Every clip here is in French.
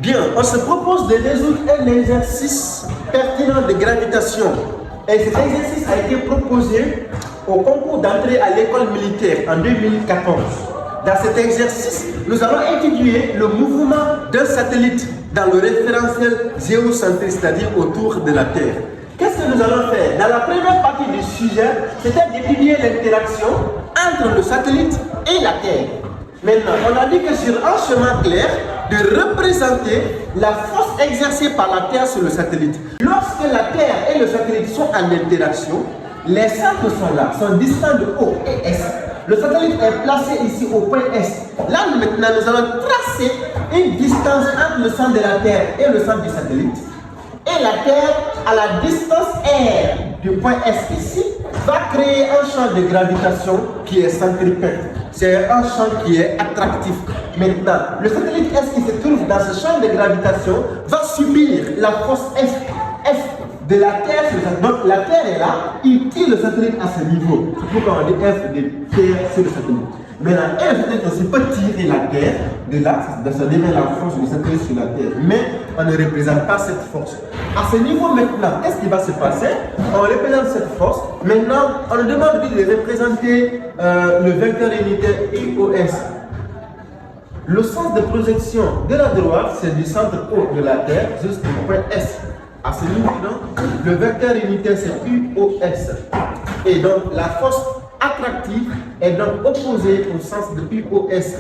Bien, on se propose de résoudre un exercice pertinent de gravitation. Et cet exercice a été proposé au concours d'entrée à l'école militaire en 2014. Dans cet exercice, nous allons étudier le mouvement d'un satellite dans le référentiel géocentrique, c'est-à-dire autour de la Terre. Qu'est-ce que nous allons faire? Dans la première partie du sujet, c'était d'étudier l'interaction entre le satellite et la Terre. Maintenant, on a dit que sur un chemin clair, de représenter la force exercée par la Terre sur le satellite. Lorsque la Terre et le satellite sont en interaction, les centres sont là, sont distants de O et S. Le satellite est placé ici au point S. Là, maintenant, nous allons tracer une distance entre le centre de la Terre et le centre du satellite. Et la Terre, à la distance R du point S ici, va créer un champ de gravitation qui est centripète. C'est un champ qui est attractif. Maintenant, le satellite S qui se trouve dans ce champ de gravitation va subir la force F de la Terre sur le satellite. Donc la Terre est là, il tire le satellite à ce niveau. C'est pourquoi on dit F de Terre sur le satellite. Maintenant, le satellite aussi peut tirer la Terre de là, ça devient la force du satellite sur la Terre. Mais on ne représente pas cette force. À ce niveau maintenant, qu'est-ce qui va se passer? On représente cette force. Maintenant, on nous demande de représenter le vecteur unitaire IOS. Le sens de projection de la droite, c'est du centre O de la Terre jusqu'au point S. À ce niveau, donc, le vecteur unitaire, c'est UOS. Et donc, la force attractive est donc opposée au sens de UOS.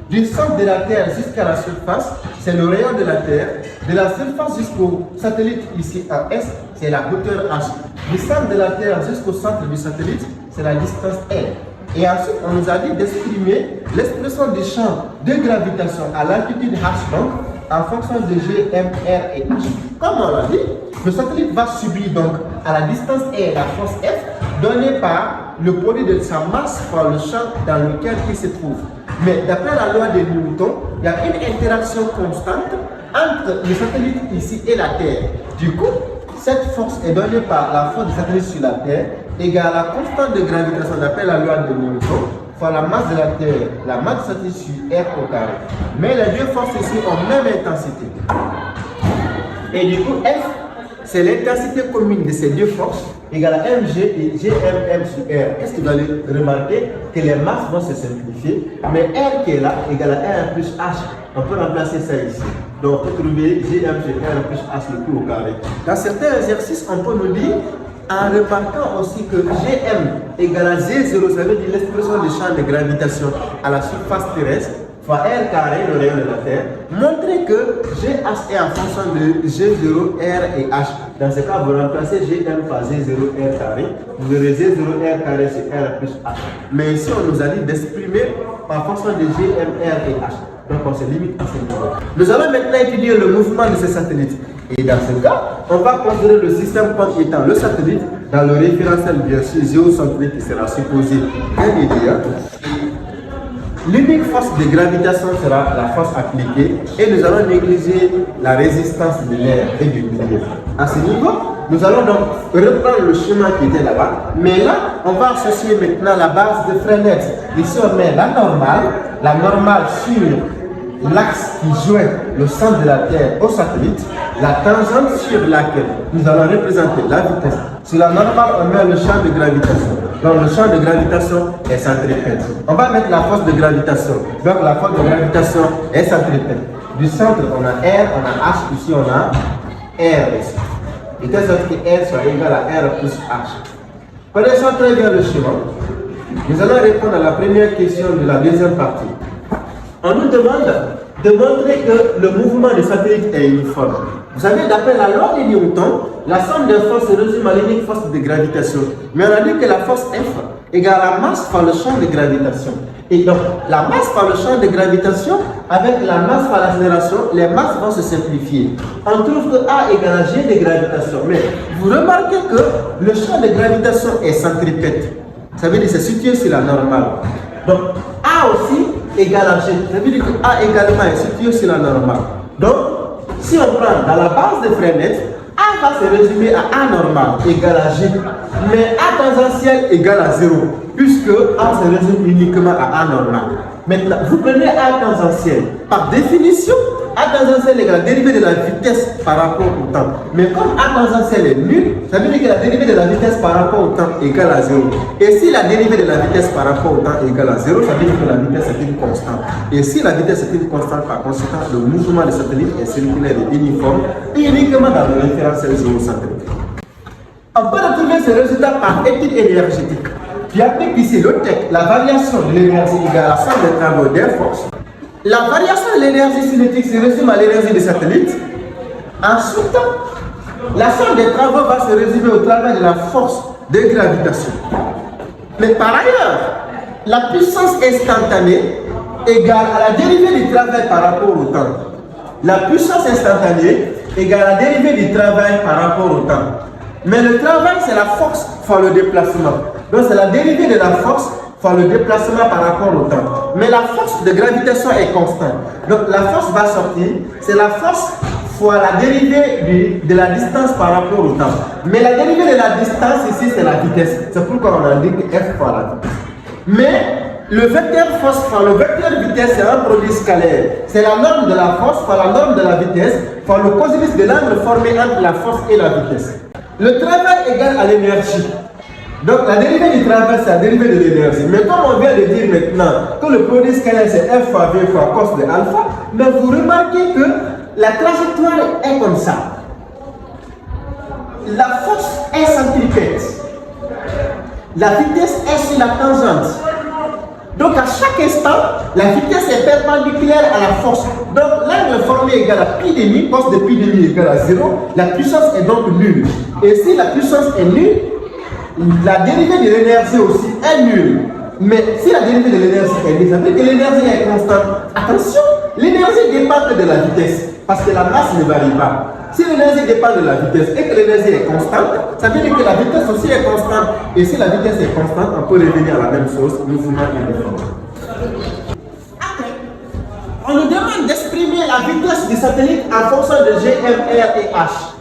Du centre de la Terre jusqu'à la surface, c'est le rayon de la Terre. De la surface jusqu'au satellite, ici en S, c'est la hauteur H. Du centre de la Terre jusqu'au centre du satellite, c'est la distance R. Et ensuite, on nous a dit d'exprimer l'expression du champ de gravitation à l'altitude H, donc, en fonction de G, M, R et H. Comme on l'a dit, le satellite va subir donc à la distance R la force F donnée par le produit de sa masse par le champ dans lequel il se trouve. Mais d'après la loi de Newton, il y a une interaction constante entre le satellite ici et la Terre. Du coup, cette force est donnée par la force du satellite sur la Terre égale à la constante de gravitation d'après la loi de Newton fois la masse de la Terre, la masse du satellite sur R au carré. Mais les deux forces ici ont même intensité. Et du coup, F, c'est l'intensité commune de ces deux forces égale à mg et gmm sur r. Qu'est-ce que vous allez remarquer? Que les masses vont se simplifier, mais r qui est là égale à r plus h. On peut remplacer ça ici. Donc, pour trouver gm sur r plus h le tout au carré. Dans certains exercices, on peut nous dire, en remarquant aussi que gm égale à g0, ça veut dire l'expression du champ de gravitation à la surface terrestre, fois r carré, le rayon de la Terre, montrer que GH est en fonction de G0, R et H. Dans ce cas, vous remplacez Gm par G0, R carré, vous aurez G0, R carré sur R plus H. Mais ici, on nous a dit d'exprimer en fonction de Gm, R et H. Donc, on se limite à ce niveau. Nous allons maintenant étudier le mouvement de ces satellites. Et dans ce cas, on va considérer le système comme étant le satellite dans le référentiel bien sûr géocentrique qui sera supposé bien idéal. L'unique force de gravitation sera la force appliquée et nous allons négliger la résistance de l'air et du milieu. À ce niveau, nous allons donc reprendre le chemin qui était là-bas, mais là, on va associer maintenant la base de Fresnel. Ici, on met la normale sur l'axe qui joint le centre de la Terre au satellite, la tangente sur laquelle nous allons représenter la vitesse. Sur la normale, on met le champ de gravitation. Donc le champ de gravitation est centripète. On va mettre la force de gravitation. Donc la force de gravitation est centripète. Du centre, on a R, on a H, ici on a R ici. Et telle sorte que R soit égal à R plus H. Connaissant très bien le schéma, nous allons répondre à la première question de la deuxième partie. On nous demande de montrer que le mouvement du satellite est uniforme. Vous savez, d'après la loi de Newton, la somme des forces se résume à l'unique force de gravitation. Mais on a dit que la force F égale la masse par le champ de gravitation. Et donc, la masse par le champ de gravitation, avec la masse par l'accélération, les masses vont se simplifier. On trouve que A égale à G de gravitation. Mais vous remarquez que le champ de gravitation est centripète. Ça veut dire que c'est situé sur la normale. Donc, A aussi égale à G. Ça veut dire que A également est situé sur la normale. Donc, si on prend dans la base de Fresnel, A va se résumer à A normal égale à G. Mais A tangentiel égale à 0. Puisque A se résume uniquement à A normal. Maintenant, vous prenez A tangentiel. Par définition, A tangentielle égale la dérivée de la vitesse par rapport au temps. Mais comme A tangentielle est nulle, ça veut dire que la dérivée de la vitesse par rapport au temps égale à 0. Et si la dérivée de la vitesse par rapport au temps égale à 0, ça veut dire que la vitesse est une constante. Et si la vitesse est une constante, par conséquent, le mouvement du satellite est circulaire et uniforme, uniquement dans le référentiel géocentrique. On peut retrouver ce résultat par étude énergétique. Puis applique ici le texte, la variation de l'énergie égale à la somme des travaux d'air force. La variation de l'énergie cinétique se résume à l'énergie des satellites. Ensuite, la somme des travaux va se résumer au travail de la force de gravitation. Mais par ailleurs, la puissance instantanée égale à la dérivée du travail par rapport au temps. La puissance instantanée égale à la dérivée du travail par rapport au temps. Mais le travail, c'est la force fois le déplacement. Donc, c'est la dérivée de la force fois le déplacement par rapport au temps. Mais la force de gravitation est constante. Donc, la force va sortir. C'est la force fois la dérivée de la distance par rapport au temps. Mais la dérivée de la distance ici, c'est la vitesse. C'est pourquoi on indique F fois la vitesse. Mais le vecteur force fois le vecteur vitesse, c'est un produit scalaire. C'est la norme de la force fois la norme de la vitesse fois le cosinus de l'angle formé entre la force et la vitesse. Le travail égale à l'énergie. Donc la dérivée du travail, c'est la dérivée de l'énergie. Mais comme on vient de dire maintenant que le produit scalaire, c'est F fois V fois cos de alpha, mais vous remarquez que la trajectoire est comme ça. La force est centripète. La vitesse est sur la tangente. Donc à chaque instant, la vitesse est perpendiculaire à la force. Donc l'angle formé égale à pi demi, cos de pi demi égale à 0. La puissance est donc nulle. Et si la puissance est nulle, la dérivée de l'énergie aussi est nulle. Mais si la dérivée de l'énergie est nulle, ça veut dire que l'énergie est constante. Attention, l'énergie dépend de la vitesse, parce que la masse ne varie pas. Si l'énergie dépend de la vitesse et que l'énergie est constante, ça veut dire que la vitesse aussi est constante. Et si la vitesse est constante, on peut revenir à la même chose, mouvement uniforme. Après, on nous demande d'exprimer la vitesse du satellite en fonction de G, M, R et H.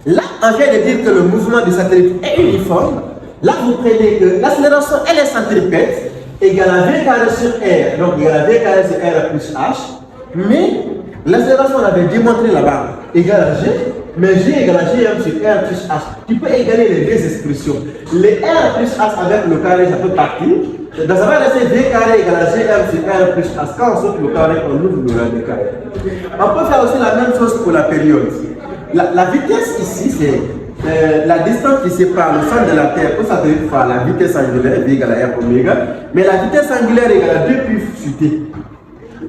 Là, on vient de dire que le mouvement du satellite est uniforme. Là, vous prenez que l'accélération, elle est centripète, égale à V carré sur R, donc égale à V carré sur R plus H. Mais l'accélération, on avait démontré là-bas, égale à G, mais G égale à GM sur R plus H. Tu peux égaler les deux expressions. Les R plus H avec le carré, ça peut partir. Donc ça va laisser V carré égale à GM sur R plus H. Quand on saute le carré, on ouvre le radical. On peut faire aussi la même chose pour la période. La vitesse ici, c'est la distance qui sépare le centre de la Terre au satellite par la vitesse angulaire, V égale à R oméga. Mais la vitesse angulaire égale à 2 pi sur T.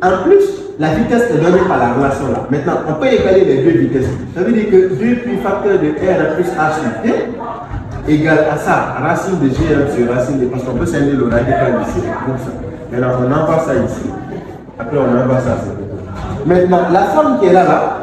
En plus, la vitesse est donnée par la relation là. Maintenant, on peut égaler les deux vitesses. Ça veut dire que 2 pi facteur de R plus H sur T égale à ça, racine de GM sur racine de... Parce qu'on peut scinder le radical ici, comme ça. Maintenant, on envoie ça ici. Après, on envoie ça ici. Maintenant, la forme qui est là,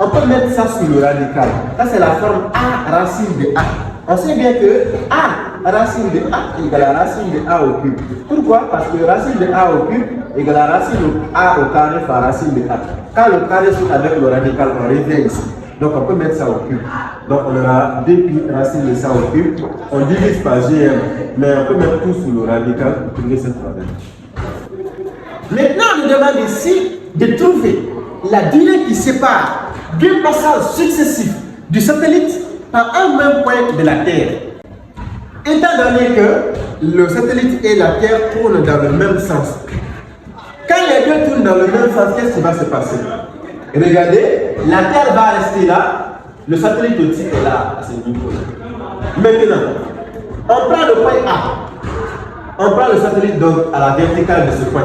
on peut mettre ça sur le radical. Ça, c'est la forme A racine de A. On sait bien que A racine de A égale à racine de A au cube. Pourquoi? Parce que racine de A au cube égale à racine de A au carré par racine de A. Quand le carré saute avec le radical, on revient ici. Donc on peut mettre ça au cube. Donc on aura 2 pi racine de ça au cube. On divise par GM, mais on peut mettre tout sur le radical pour trouver cette valeur. Maintenant, on nous demande ici de trouver la durée qui sépare deux passages successifs du satellite par un même point de la Terre. Étant donné que le satellite et la Terre tournent dans le même sens. Quand les deux tournent dans le même sens, qu'est-ce qui va se passer? Regardez, la Terre va rester là, le satellite aussi est là, à ce niveau. Maintenant, on prend le point A. On prend le satellite donc à la verticale de ce point.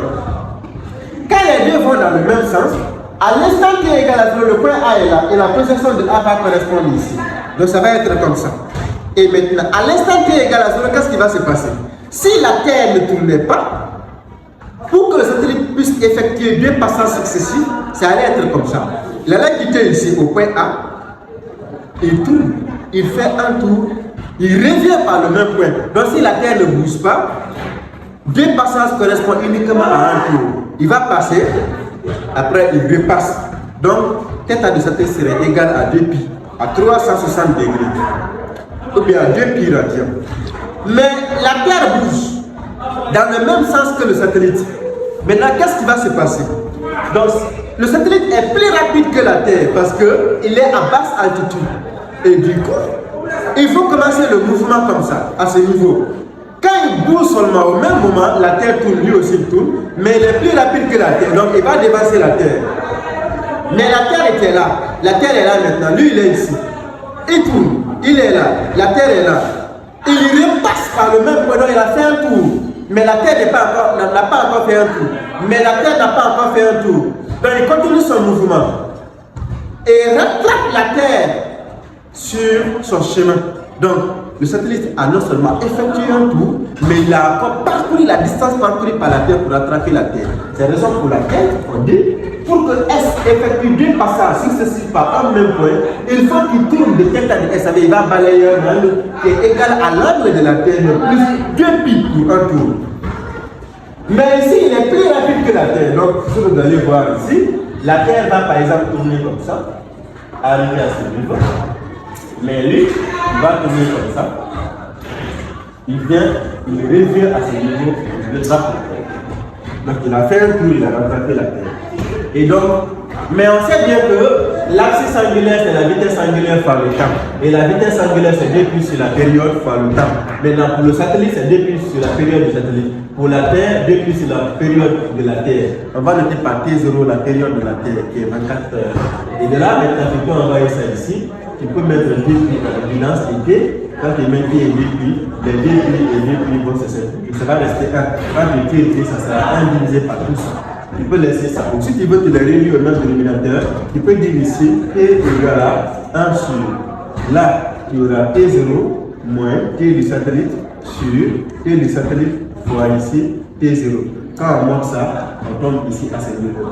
Quand les deux vont dans le même sens, à l'instant T égale à 0, le point A est là et la position de A va correspondre ici. Donc ça va être comme ça. Et maintenant, à l'instant T égale à 0, qu'est-ce qui va se passer? Si la Terre ne tournait pas, pour que le satellite puisse effectuer deux passages successifs, ça allait être comme ça. Il allait quitter ici au point A, il tourne, il fait un tour, il revient par le même point. Donc si la Terre ne bouge pas, deux passages correspondent uniquement à un tour. Il va passer, après il repasse. Donc, θ de satellite serait égal à 2 pi, à 360 degrés, ou bien à 2 pi radians. Mais la Terre bouge dans le même sens que le satellite. Maintenant, qu'est-ce qui va se passer? Donc, le satellite est plus rapide que la Terre parce qu'il est à basse altitude. Et du coup, il faut commencer le mouvement comme ça, à ce niveau. Quand il bouge seulement au même moment, la Terre tourne, lui aussi il tourne, mais il est plus rapide que la Terre, donc il va dépasser la Terre. Mais la Terre était là, la Terre est là maintenant, lui il est ici. Il tourne, il est là, la Terre est là. Il repasse par le même point, donc il a fait un tour. Mais la Terre n'a pas encore fait un tour. Mais la Terre n'a pas encore fait un tour. Donc il continue son mouvement. Et rattrape la Terre sur son chemin. Donc, le satellite a non seulement effectué un tour, mais il a encore parcouru la distance parcourue par la Terre pour rattraper la Terre. C'est la raison pour laquelle on dit, pour que S effectue deux passages successifs par un même point, il faut qu'il tourne de tête à tête. Ça veut dire qu'il va balayer un angle qui est égal à l'angle de la Terre, mais plus 2 pi pour un tour. Mais ici, il est plus rapide que la Terre. Donc, si vous allez voir ici, la Terre va par exemple tourner comme ça, arriver à ce niveau. Mais lui, il va tourner comme ça. Il vient, il revient à ce niveau, il rattrape la Terre. Donc il a fait un tour, il a rattrapé la Terre. Et donc, mais on sait bien que l'axe angulaire, c'est la vitesse angulaire fois le temps. Et la vitesse angulaire, c'est 2 pi sur la période fois le temps. Maintenant, pour le satellite, c'est 2 pi sur la période du satellite. Pour la Terre, 2 pi sur la période de la Terre. On va noter par T0 la période de la Terre, qui est 24 heures. Et de là, maintenant, tu peux envoyer ça ici. Tu peux mettre 2 pi à l'évidence et T. Quand tu mets T et 2 pi, les 2 pi et 2 pi vont se séparer. Ça va rester 1. Quand tu T et T, ça sera 1 divisé par tout ça. Tu peux laisser ça. Donc, si tu veux te les réduire au même dénominateur, tu peux dire ici T égale à 1 sur. Là, tu auras T0 moins T du satellite sur T du satellite fois ici T0. Quand on monte ça, on tombe ici à ce niveau.